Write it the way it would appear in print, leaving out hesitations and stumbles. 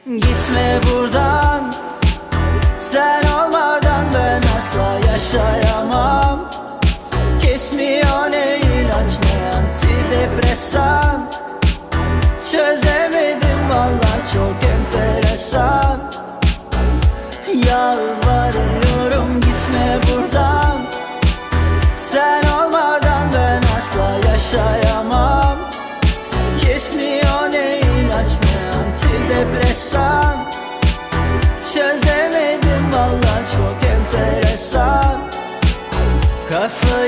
Gitme buradan, sen olmadan ben asla yaşayamam. Kesmiyor ne ilaç ne antidepresan. Çözemedim vallahi, çok enteresan. Yalvarıyorum gitme buradan, sen olmadan ben asla yaşayamam. Kesmiyor ne ilaç ne antidepresan. Çözemedim vallahi, çok enteresan. Kafayı